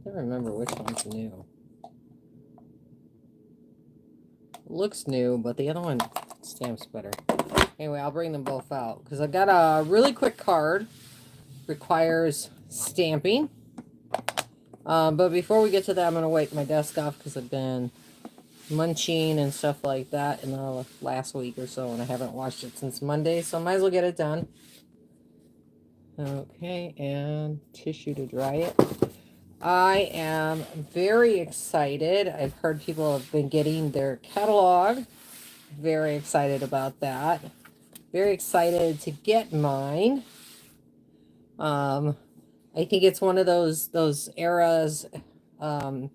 can't remember which one's new. Looks new, but the other one stamps better. Anyway, I'll bring them both out because I've got a really quick card. Requires stamping. But before we get to that, I'm going to wipe my desk off because I've been munching and stuff like that in the last week or so, and I haven't washed it since Monday, so I might as well get it done. Okay, and tissue to dry it. I am very excited. I've heard people have been getting their catalog. Very excited about that. Very excited to get mine. I think it's one of those eras, time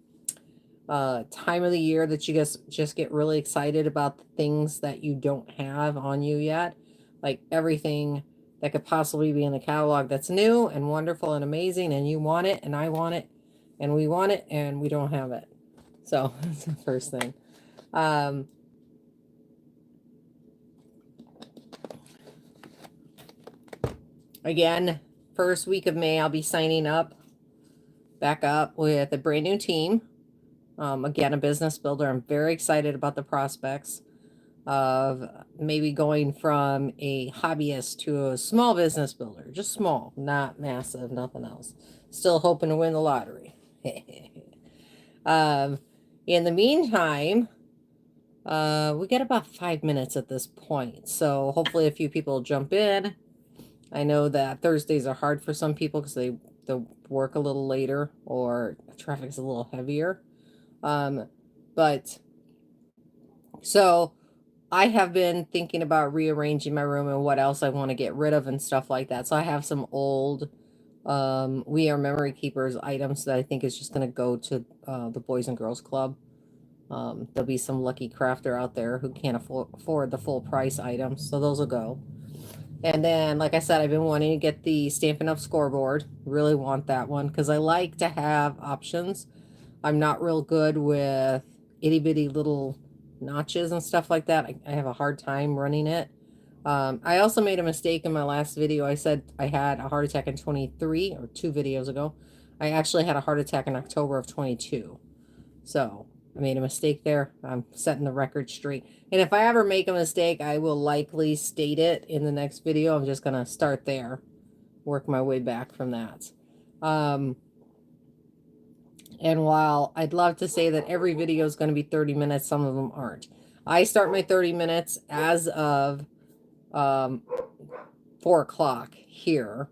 of the year that you guys just get really excited about the things that you don't have on you yet. Like everything that could possibly be in the catalog that's new and wonderful and amazing, and you want it, and I want it, and we want it, and we don't have it. So that's the first thing. Again, first week of May, I'll be signing back up with a brand new team. Again, a business builder. I'm very excited about the prospects of maybe going from a hobbyist to a small business builder. Just small, not massive, nothing else. Still hoping to win the lottery. In the meantime, we got about 5 minutes at this point. So hopefully a few people jump in. I know that Thursdays are hard for some people because they work a little later or traffic's a little heavier. But so I have been thinking about rearranging my room and what else I want to get rid of and stuff like that. So I have some old We Are Memory Keepers items that I think is just going to go to the Boys and Girls Club. There'll be some lucky crafter out there who can't afford the full price items, so those will go. And then, like I said, I've been wanting to get the Stampin' Up! Scoreboard. Really want that one because I like to have options. I'm not real good with itty-bitty little notches and stuff like that. I have a hard time running it. I also made a mistake in my last video. I said I had a heart attack in 23, or 2 videos ago. I actually had a heart attack in October of 22. So I made a mistake there. I'm setting the record straight. And if I ever make a mistake, I will likely state it in the next video. I'm just going to start there, work my way back from that. And while I'd love to say that every video is going to be 30 minutes, some of them aren't. I start my 30 minutes as of 4 o'clock here.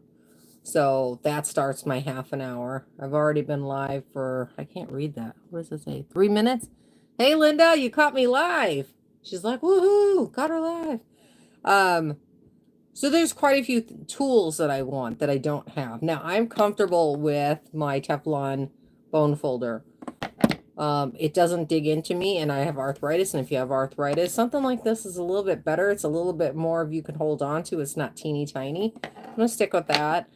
So that starts my half an hour. I've already been live for, I can't read that. What does it say? 3 minutes? Hey, Linda, you caught me live. She's like, woohoo, got her live. So there's quite a few tools that I want that I don't have. Now, I'm comfortable with my Teflon bone folder. It doesn't dig into me, and I have arthritis, and if you have arthritis, something like this is a little bit better. It's a little bit more of you can hold on to. It's not teeny tiny. I'm going to stick with that.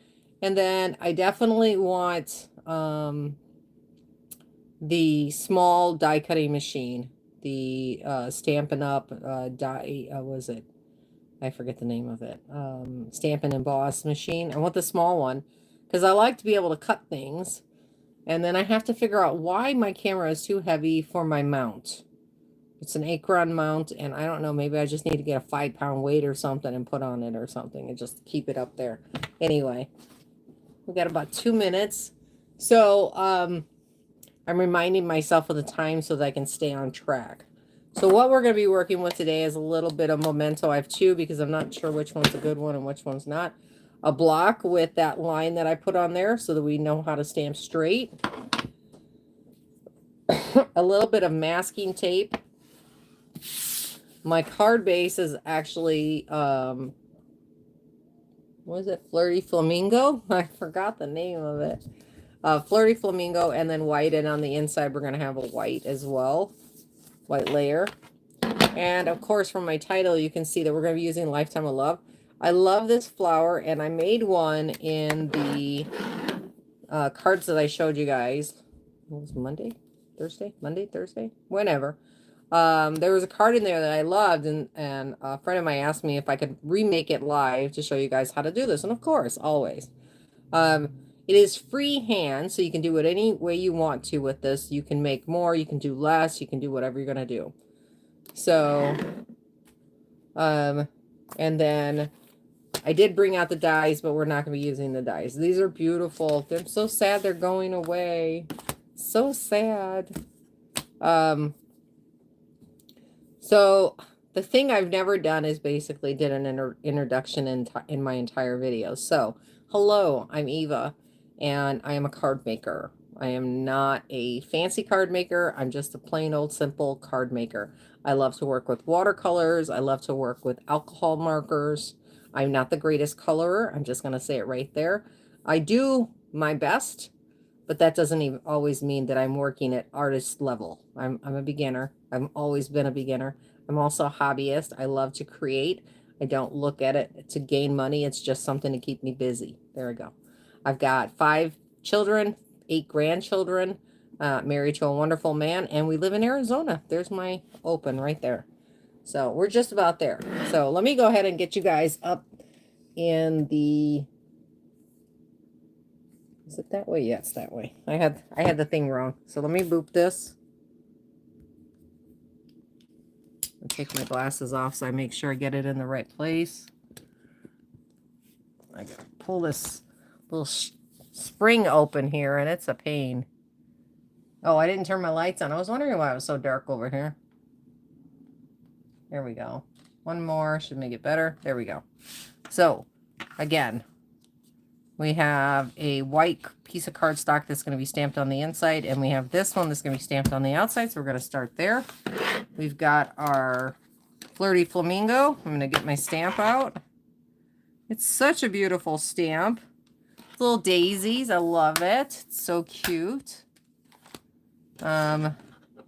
And then I definitely want the small die cutting machine, the Stampin' Up! Die, was it? I forget the name of it. Stampin' Emboss machine. I want the small one because I like to be able to cut things. And then I have to figure out why my camera is too heavy for my mount. It's an Acron mount, and I don't know, maybe I just need to get a 5-pound weight or something and put on it or something and just keep it up there. Anyway, we got about 2 minutes. So I'm reminding myself of the time so that I can stay on track. So what we're going to be working with today is a little bit of memento. I have 2 because I'm not sure which one's a good one and which one's not. A block with that line that I put on there so that we know how to stamp straight. A little bit of masking tape. My card base is actually, what is it? Flirty Flamingo? I forgot the name of it. Flirty Flamingo, and then white, and on the inside we're going to have a white as well. White layer. And of course from my title you can see that we're going to be using Lifetime of Love. I love this flower, and I made one in the cards that I showed you guys. What was Monday? Thursday? Monday? Thursday? Whenever. There was a card in there that I loved, and a friend of mine asked me if I could remake it live to show you guys how to do this. And of course, always. It is freehand, so you can do it any way you want to with this. You can make more, you can do less, you can do whatever you're going to do. So, and then I did bring out the dies, but we're not going to be using the dies. These are beautiful. They're so sad they're going away. So sad. So the thing I've never done is basically did an introduction in my entire video. So, hello, I'm Eva, and I am a card maker. I am not a fancy card maker. I'm just a plain old simple card maker. I love to work with watercolors. I love to work with alcohol markers. I'm not the greatest colorer. I'm just going to say it right there. I do my best, but that doesn't even always mean that I'm working at artist level. I'm a beginner. I've always been a beginner. I'm also a hobbyist. I love to create. I don't look at it to gain money. It's just something to keep me busy. There we go. I've got 5 children, 8 grandchildren, married to a wonderful man, and we live in Arizona. There's my open right there. So we're just about there. So let me go ahead and get you guys up in the... Is it that way? Yeah, it's that way. I had the thing wrong. So let me boop this. I'll take my glasses off so I make sure I get it in the right place. I gotta pull this little spring open here, and it's a pain. Oh, I didn't turn my lights on. I was wondering why it was so dark over here. There we go. One more should make it better. There we go. So, again, we have a white piece of cardstock that's going to be stamped on the inside, and we have this one that's going to be stamped on the outside, so we're going to start there. We've got our Flirty Flamingo. I'm going to get my stamp out. It's such a beautiful stamp. Little daisies. I love it. It's so cute.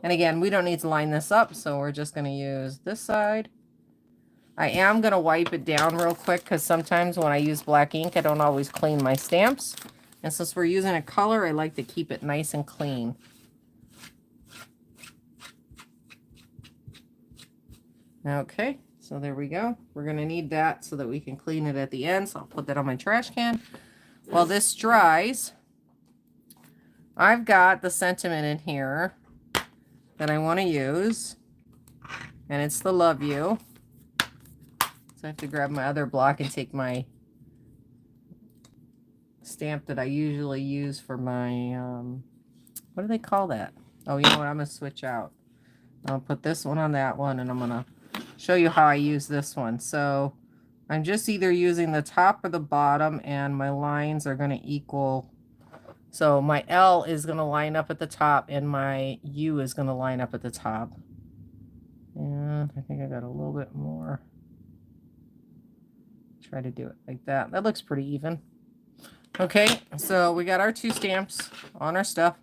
And again, we don't need to line this up, so we're just going to use this side. I am going to wipe it down real quick because sometimes when I use black ink, I don't always clean my stamps. And since we're using a color, I like to keep it nice and clean. Okay, so there we go. We're going to need that so that we can clean it at the end. So I'll put that on my trash can. While this dries, I've got the sentiment in here that I want to use. And it's the love you. So I have to grab my other block and take my stamp that I usually use for my, what do they call that? Oh, you know what? I'm going to switch out. I'll put this one on that one, and I'm going to show you how I use this one. So I'm just either using the top or the bottom, and my lines are going to equal. So my L is going to line up at the top, and my U is going to line up at the top. And I think I got a little bit more. Try to do it like that. That looks pretty even. Okay, so we got our 2 stamps on our stuff.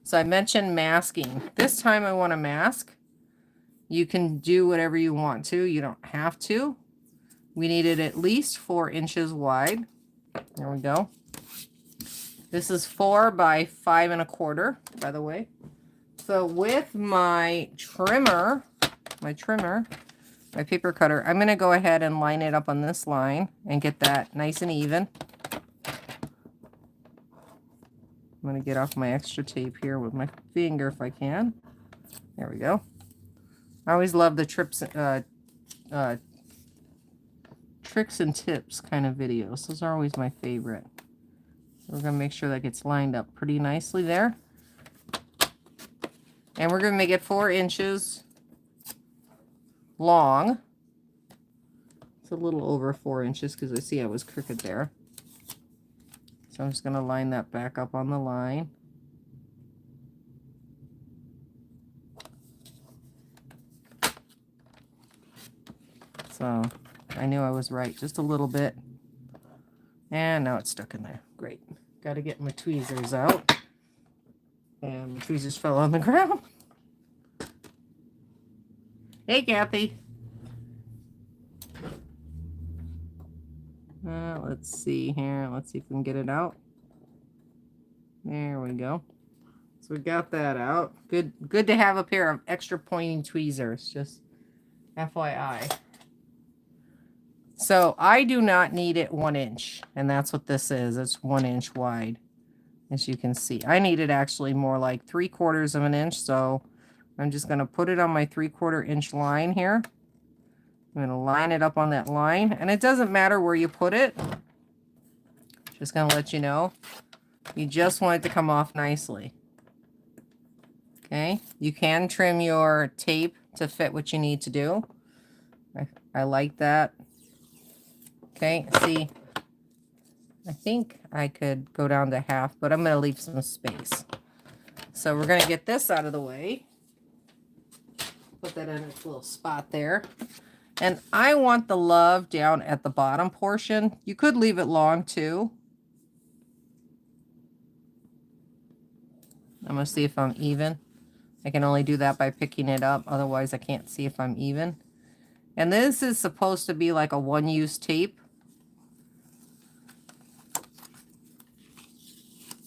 So I mentioned masking. This time I want to mask. You can do whatever you want to. You don't have to. We need it at least 4 inches wide. There we go. This is 4 by 5 1/4, by the way. So with my trimmer, my paper cutter, I'm going to go ahead and line it up on this line and get that nice and even. I'm going to get off my extra tape here with my finger if I can. There we go. I always love the tricks and tips kind of videos. Those are always my favorite. So we're going to make sure that gets lined up pretty nicely there. And we're going to make it 4 inches long. It's a little over 4 inches because I see I was crooked there. So I'm just going to line that back up on the line. So I knew I was right just a little bit. And now it's stuck in there. Great. Got to get my tweezers out. And my tweezers fell on the ground. Hey, Kathy. Let's see here. Let's see if we can get it out. There we go. So we got that out. Good to have a pair of extra pointing tweezers. Just FYI. So I do not need it 1 inch. And that's what this is. It's 1 inch wide. as you can see. I needed actually more like 3/4 of an inch, so I'm just going to put it on my 3/4 inch line here. I'm going to line it up on that line, and it doesn't matter where you put it. Just going to let you know. You just want it to come off nicely. Okay, you can trim your tape to fit what you need to do. I like that. Okay, see, I think I could go down to half, but I'm going to leave some space. So we're going to get this out of the way. Put that in its little spot there. And I want the love down at the bottom portion. You could leave it long too. I'm going to see if I'm even. I can only do that by picking it up. Otherwise, I can't see if I'm even. And this is supposed to be like a one-use tape.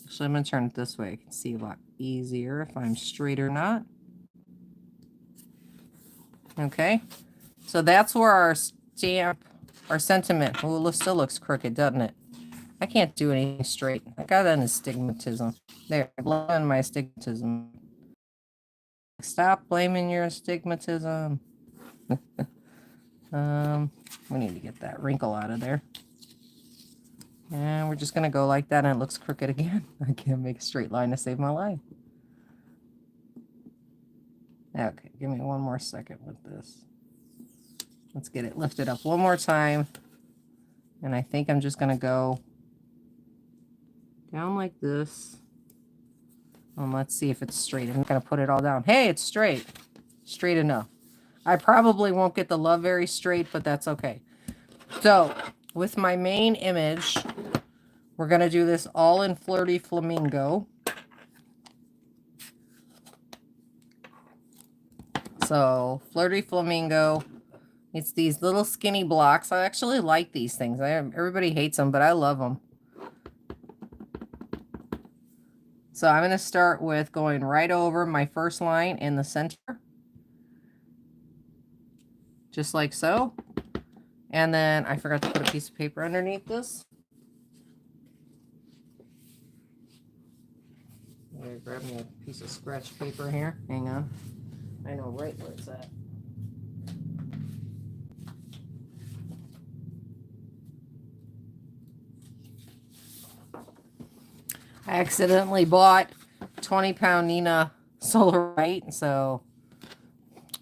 So I'm going to turn it this way. I can see a lot easier if I'm straight or not. Okay. So that's where our stamp, our sentiment, oh, it still looks crooked, doesn't it? I can't do anything straight. I got that in astigmatism. There, blame my astigmatism. Stop blaming your astigmatism. We need to get that wrinkle out of there. And we're just going to go like that, and it looks crooked again. I can't make a straight line to save my life. Okay, give me one more second with this. Let's get it lifted up one more time. And I think I'm just going to go down like this. And let's see if it's straight. I'm going to put it all down. Hey, it's straight. Straight enough. I probably won't get the love very straight, but that's okay. So, with my main image, we're going to do this all in Flirty Flamingo. So, Flirty Flamingo, it's these little skinny blocks. I actually like these things. Everybody hates them, but I love them. So, I'm going to start with going right over my first line in the center. Just like so. And then I forgot to put a piece of paper underneath this. I'm going to grab me a piece of scratch paper here. Hang on. I know right where it's at. I accidentally bought 20-pound Nina Solarite, so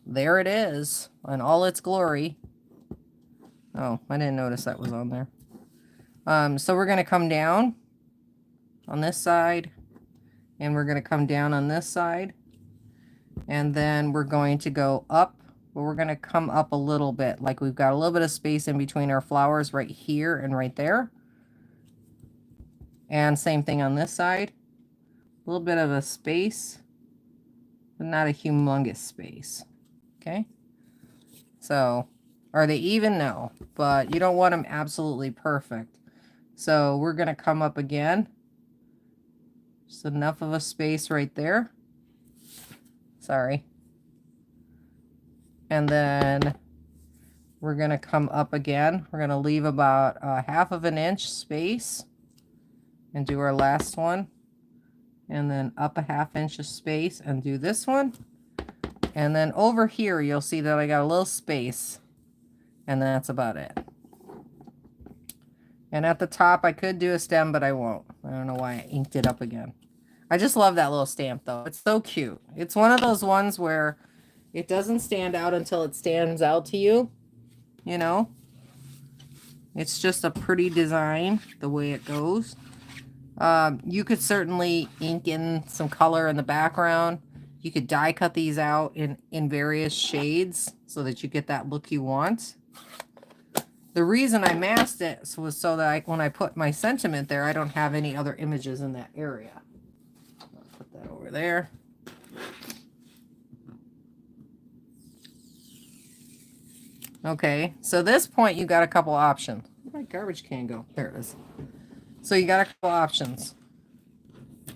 there it is in all its glory. Oh, I didn't notice that was on there. So we're going to come down on this side, and we're going to come down on this side, and then we're going to go up, but we're going to come up a little bit, like we've got a little bit of space in between our flowers right here and right there. And same thing on this side. A little bit of a space, but not a humongous space. Okay? So, are they even? No. But you don't want them absolutely perfect. So, we're going to come up again. Just enough of a space right there. Sorry. And then we're going to come up again. We're going to leave about 1/2 of an inch space. And do our last one. And then up 1/2 inch of space and do this one. And then over here, you'll see that I got a little space. And that's about it. And at the top, I could do a stem, but I won't. I don't know why I inked it up again. I just love that little stamp, though. It's so cute. It's one of those ones where it doesn't stand out until it stands out to you. You know? It's just a pretty design, the way it goes. You could certainly ink in some color in the background. You could die cut these out in various shades so that you get that look you want. The reason I masked it was so that when I put my sentiment there, I don't have any other images in that area. I'll put that over there. Okay, so this point you got a couple options. Where'd my garbage can go? There it is. So you got a couple options.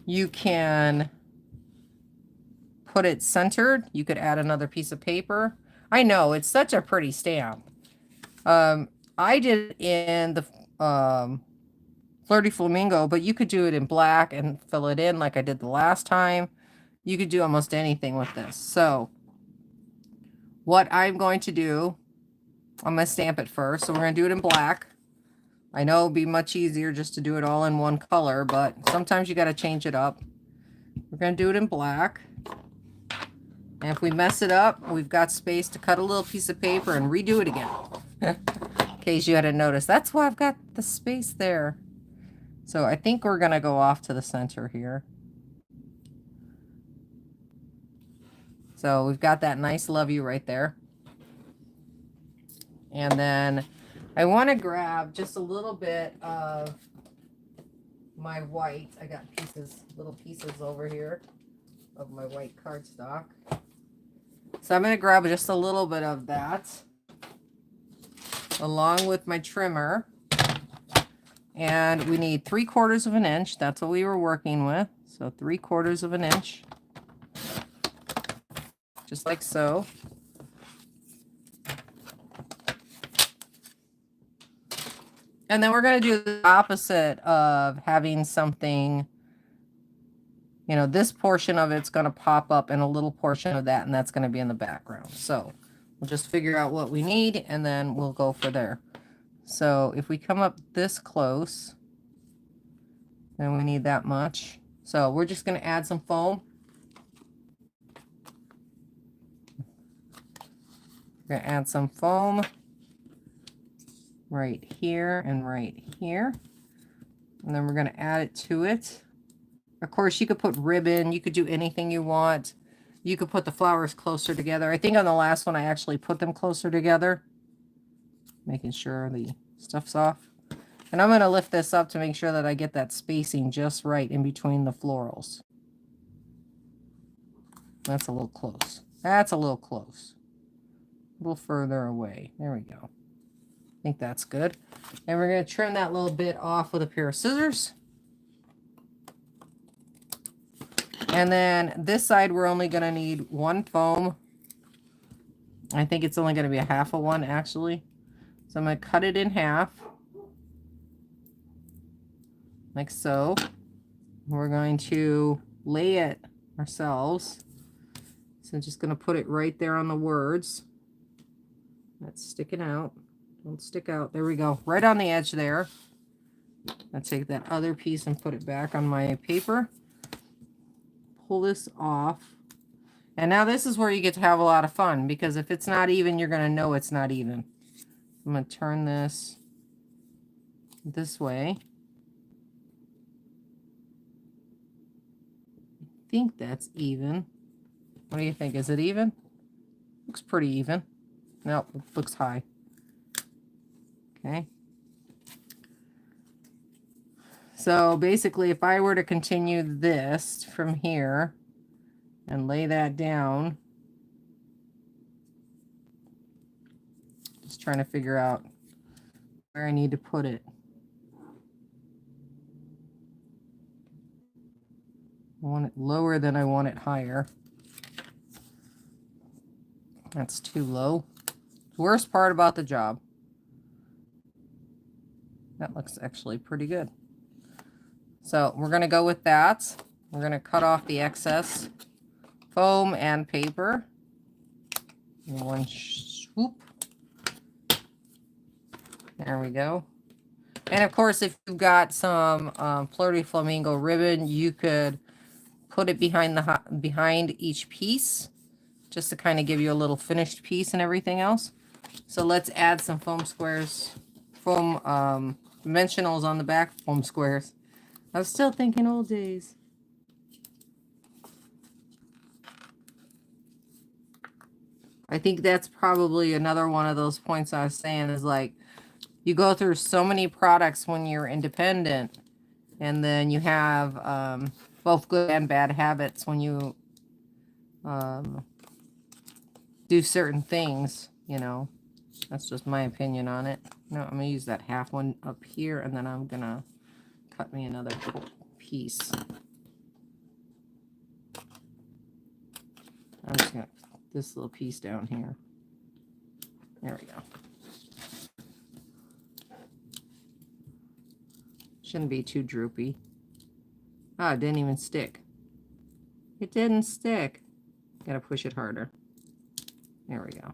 You can put it centered. You could add another piece of paper. I know, it's such a pretty stamp. I did it in the Flirty Flamingo, but you could do it in black and fill it in like I did the last time. You could do almost anything with this. So what I'm going to do, I'm going to stamp it first. So we're going to do it in black. I know it'd be much easier just to do it all in one color, but sometimes you got to change it up. We're going to do it in black. And if we mess it up, we've got space to cut a little piece of paper and redo it again. In case you hadn't noticed. That's why I've got the space there. So I think we're going to go off to the center here. So we've got that nice love you right there. And then I want to grab just a little bit of my white. I got pieces, little pieces over here of my white cardstock. So I'm going to grab just a little bit of that along with my trimmer. And we need 3/4 of an inch. That's what we were working with. So 3/4 of an inch. Just like so. And then we're going to do the opposite of having something, you know, this portion of it's going to pop up and a little portion of that, and that's going to be in the background. So we'll just figure out what we need, and then we'll go for there. So if we come up this close, then we need that much. So we're just going to add some foam. We're going to add some foam right here and right here. And then we're going to add it to it. Of course, you could put ribbon. You could do anything you want. You could put the flowers closer together. I think on the last one, I actually put them closer together. Making sure the stuff's off. And I'm going to lift this up to make sure that I get that spacing just right in between the florals. That's a little close. That's a little close. A little further away. There we go. I think that's good. And we're going to trim that little bit off with a pair of scissors. And then this side, we're only going to need one foam. I think it's only going to be a half of one, actually. So I'm going to cut it in half. Like so. We're going to lay it ourselves. So I'm just going to put it right there on the words. That's sticking out. Don't stick out. There we go. Right on the edge there. I'll take that other piece and put it back on my paper. Pull this off. And now this is where you get to have a lot of fun, because if it's not even, you're going to know it's not even. I'm going to turn this way. I think that's even. What do you think? Is it even? Looks pretty even. Nope, it looks high. Okay. So basically, if I were to continue this from here and lay that down, just trying to figure out where I need to put it. I want it lower than I want it higher. That's too low. Worst part about the job. That looks actually pretty good. So we're going to go with that. We're going to cut off the excess foam and paper in one swoop. There we go. And of course, if you've got some Flirty Flamingo ribbon, you could put it behind each piece, just to kind of give you a little finished piece and everything else. So let's add some foam squares, foam dimensionals on the back, foam squares. I was still thinking old days. I think that's probably another one of those points I was saying is like, you go through so many products when you're independent, and then you have both good and bad habits when you do certain things, you know. That's just my opinion on it. No, I'm going to use that half one up here, and then I'm going to cut me another piece. I'm just going to put this little piece down here. There we go. Shouldn't be too droopy. Oh, it didn't even stick. It didn't stick. Gotta push it harder. There we go.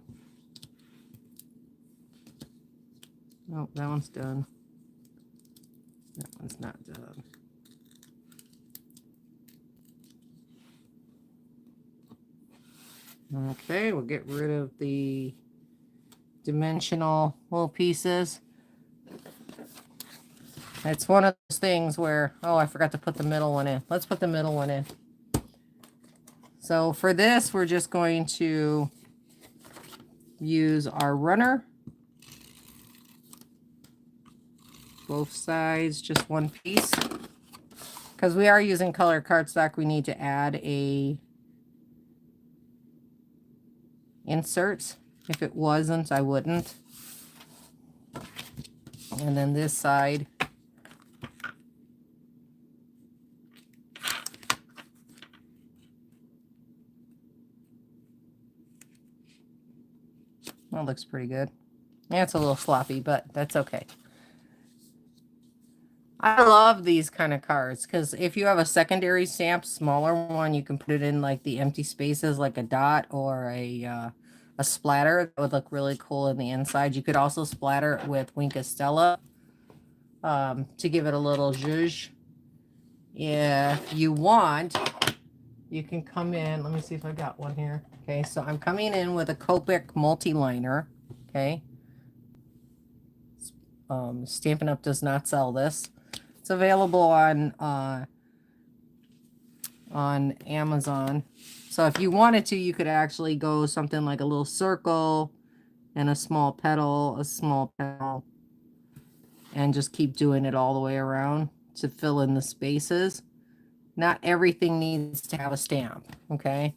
Oh, that one's done. That one's not done. Okay, we'll get rid of the dimensional little pieces. It's one of those things where, oh, I forgot to put the middle one in. Let's put the middle one in. So for this, we're just going to use our runner. Both sides, just one piece. Because we are using color cardstock, we need to add a insert. If it wasn't, I wouldn't. And then this side. That looks pretty good. Yeah, it's a little sloppy, but that's okay. I love these kind of cards because if you have a secondary stamp, smaller one, you can put it in like the empty spaces, like a dot or a splatter. That would look really cool in the inside. You could also splatter it with Wink Stella to give it a little zhuzh. If you want, you can come in. Let me see if I got one here. Okay, so I'm coming in with a Copic multi-liner. Okay. Stampin' Up! Does not sell this. It's available on Amazon. So if you wanted to, you could actually go something like a little circle and a small petal, and just keep doing it all the way around to fill in the spaces. Not everything needs to have a stamp, okay?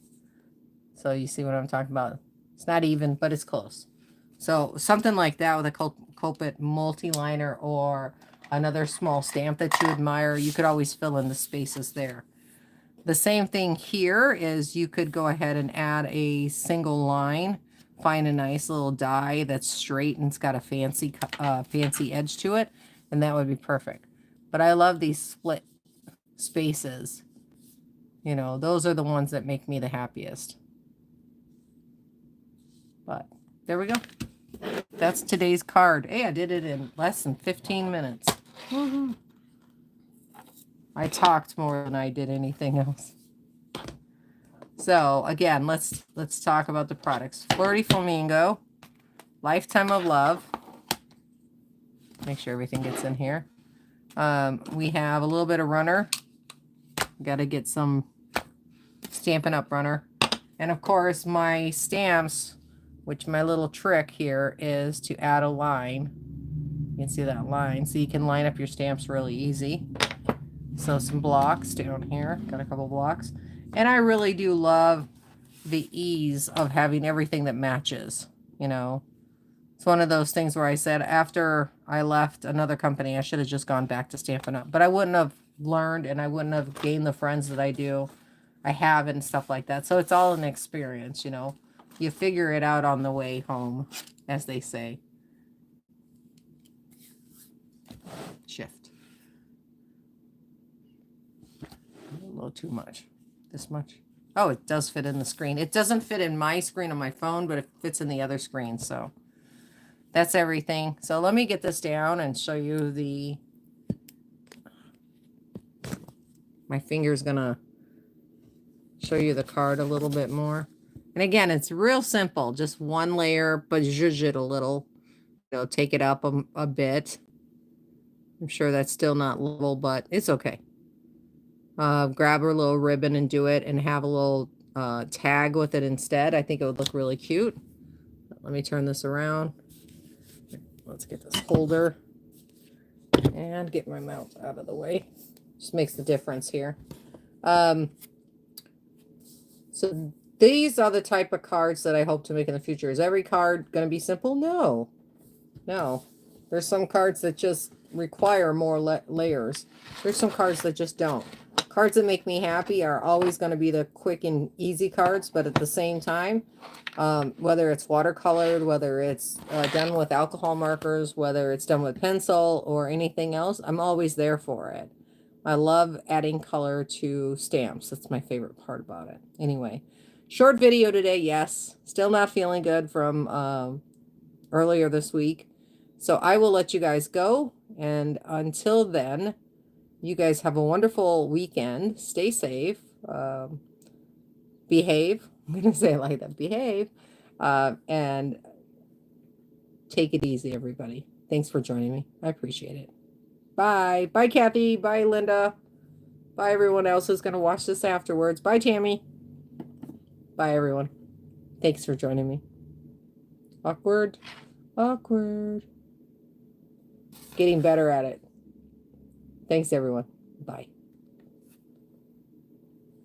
So you see what I'm talking about? It's not even, but it's close. So something like that with a Copic multi-liner or another small stamp that you admire, you could always fill in the spaces there. The same thing here is you could go ahead and add a single line, find a nice little die that's straight and it's got a fancy edge to it, and that would be perfect. But I love these split spaces. You know, those are the ones that make me the happiest. But there we go. That's today's card. Hey, I did it in less than 15 minutes. Woohoo. I talked more than I did anything else. So again, let's talk about the products. Flirty Flamingo, Lifetime of Love. Make sure everything gets in here. We have a little bit of runner. Got to get some Stampin' Up! Runner. And of course my stamps, which my little trick here is to add a line. You can see that line, so you can line up your stamps really easy. So some blocks down here, got a couple blocks. And I really do love the ease of having everything that matches, you know. It's one of those things where I said after I left another company, I should have just gone back to Stampin' Up! But I wouldn't have learned and I wouldn't have gained the friends that I have and stuff like that. So it's all an experience, you know. You figure it out on the way home, as they say. Shift. A little too much. This much. Oh, it does fit in the screen. It doesn't fit in my screen on my phone, but it fits in the other screen. So that's everything. So let me get this down and show you my finger's gonna show you the card a little bit more. And again, it's real simple. Just one layer, but zhuzh it a little. You know, take it up a bit. I'm sure that's still not level, but it's okay. Grab a little ribbon and do it and have a little tag with it instead. I think it would look really cute. Let me turn this around. Let's get this holder and get my mouth out of the way. Just makes the difference here. So these are the type of cards that I hope to make in the future. Is every card going to be simple? No. No. There's some cards that just require more layers. There's some cards that just don't. Cards that make me happy are always going to be the quick and easy cards, but at the same time, whether it's watercolored, whether it's done with alcohol markers, whether it's done with pencil or anything else, I'm always there for it. I love adding color to stamps. That's my favorite part about it. Anyway, short video today, yes. Still not feeling good from earlier this week. So I will let you guys go. And until then, you guys have a wonderful weekend. Stay safe. Behave. I'm going to say it like that. Behave. And take it easy, everybody. Thanks for joining me. I appreciate it. Bye. Bye, Kathy. Bye, Linda. Bye, everyone else who's going to watch this afterwards. Bye, Tammy. Bye, everyone. Thanks for joining me. Awkward. Awkward. Getting better at it. Thanks, everyone. Bye.